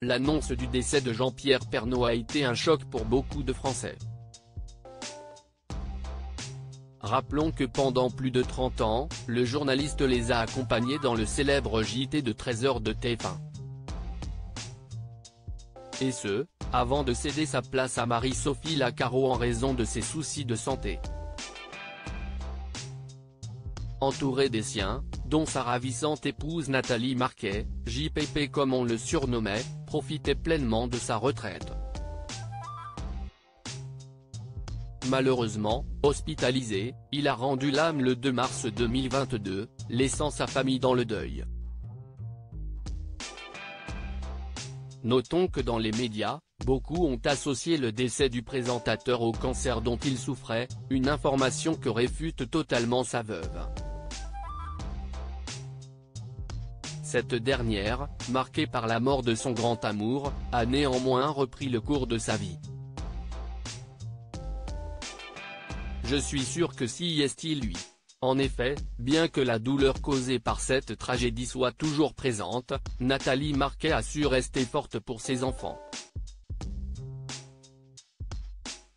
l'annonce du décès de Jean-Pierre Pernaut a été un choc pour beaucoup de Français. Rappelons que pendant plus de 30 ans, le journaliste les a accompagnés dans le célèbre JT de 13h de TF1. Et ce, avant de céder sa place à Marie-Sophie Lacaro en raison de ses soucis de santé. Entouré des siens, dont sa ravissante épouse Nathalie Marquet, JPP comme on le surnommait, profitait pleinement de sa retraite. Malheureusement, hospitalisé, il a rendu l'âme le 2 mars 2022, laissant sa famille dans le deuil. Notons que dans les médias, beaucoup ont associé le décès du présentateur au cancer dont il souffrait, une information que réfute totalement sa veuve. Cette dernière, marquée par la mort de son grand amour, a néanmoins repris le cours de sa vie. Je suis sûr que si est lui. En effet, bien que la douleur causée par cette tragédie soit toujours présente, Nathalie Marquet a su rester forte pour ses enfants.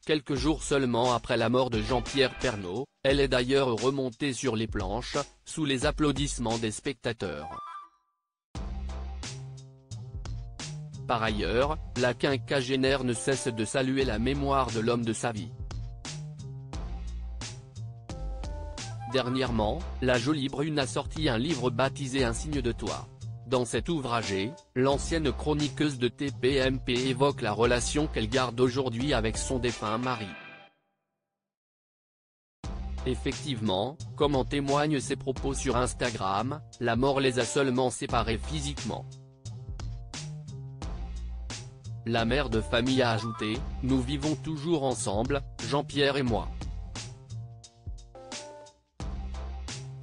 Quelques jours seulement après la mort de Jean-Pierre Pernaut, elle est d'ailleurs remontée sur les planches, sous les applaudissements des spectateurs. Par ailleurs, la quinquagénaire ne cesse de saluer la mémoire de l'homme de sa vie. Dernièrement, la jolie brune a sorti un livre baptisé Un signe de toi. Dans cet ouvrage, l'ancienne chroniqueuse de TPMP évoque la relation qu'elle garde aujourd'hui avec son défunt mari. Effectivement, comme en témoignent ses propos sur Instagram, la mort les a seulement séparés physiquement. La mère de famille a ajouté, « Nous vivons toujours ensemble, Jean-Pierre et moi.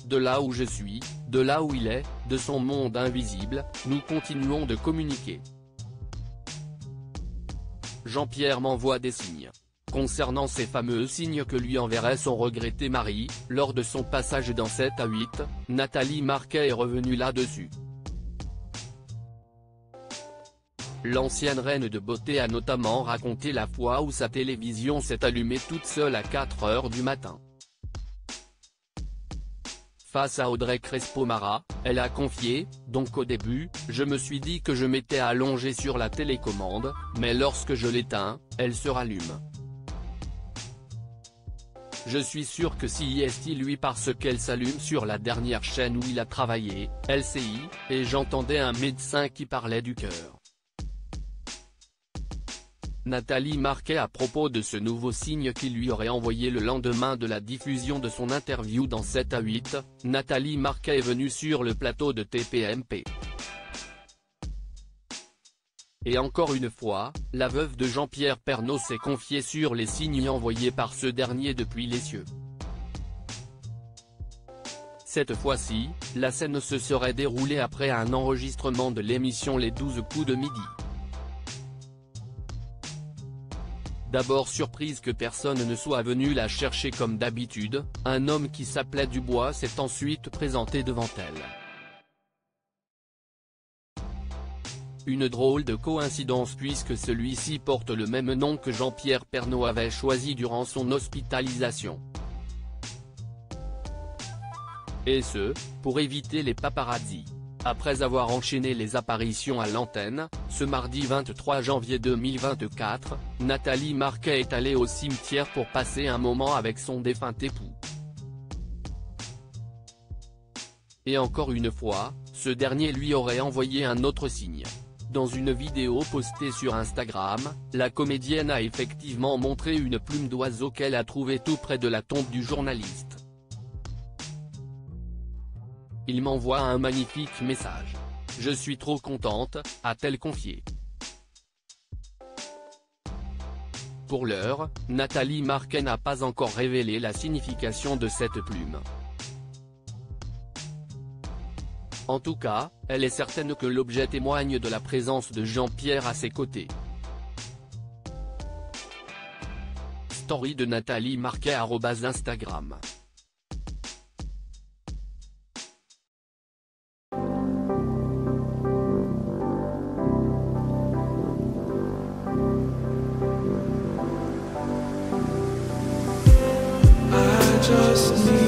De là où je suis, de là où il est, de son monde invisible, nous continuons de communiquer. Jean-Pierre m'envoie des signes. » Concernant ces fameux signes que lui enverrait son regretté mari, lors de son passage dans 7 à 8, Nathalie Marquet est revenue là-dessus. L'ancienne reine de beauté a notamment raconté la fois où sa télévision s'est allumée toute seule à 4h du matin. Face à Audrey Crespo-Mara, elle a confié, « Donc au début, je me suis dit que je m'étais allongée sur la télécommande, mais lorsque je l'éteins, elle se rallume. Je suis sûr que si est lui parce qu'elle s'allume sur la dernière chaîne où il a travaillé, LCI, et j'entendais un médecin qui parlait du cœur. » Nathalie Marquet à propos de ce nouveau signe qu'il lui aurait envoyé le lendemain de la diffusion de son interview dans 7 à 8, Nathalie Marquet est venue sur le plateau de TPMP. Et encore une fois, la veuve de Jean-Pierre Pernaut s'est confiée sur les signes envoyés par ce dernier depuis les cieux. Cette fois-ci, la scène se serait déroulée après un enregistrement de l'émission Les 12 coups de midi. D'abord surprise que personne ne soit venu la chercher comme d'habitude, un homme qui s'appelait Dubois s'est ensuite présenté devant elle. Une drôle de coïncidence puisque celui-ci porte le même nom que Jean-Pierre Pernaut avait choisi durant son hospitalisation. Et ce, pour éviter les paparazzis. Après avoir enchaîné les apparitions à l'antenne, ce mardi 23 janvier 2024, Nathalie Marquet est allée au cimetière pour passer un moment avec son défunt époux. Et encore une fois, ce dernier lui aurait envoyé un autre signe. Dans une vidéo postée sur Instagram, la comédienne a effectivement montré une plume d'oiseau qu'elle a trouvée tout près de la tombe du journaliste. Il m'envoie un magnifique message. Je suis trop contente, a-t-elle confié. Pour l'heure, Nathalie Marquet n'a pas encore révélé la signification de cette plume. En tout cas, elle est certaine que l'objet témoigne de la présence de Jean-Pierre à ses côtés. Story de Nathalie Marquet @Instagram. just need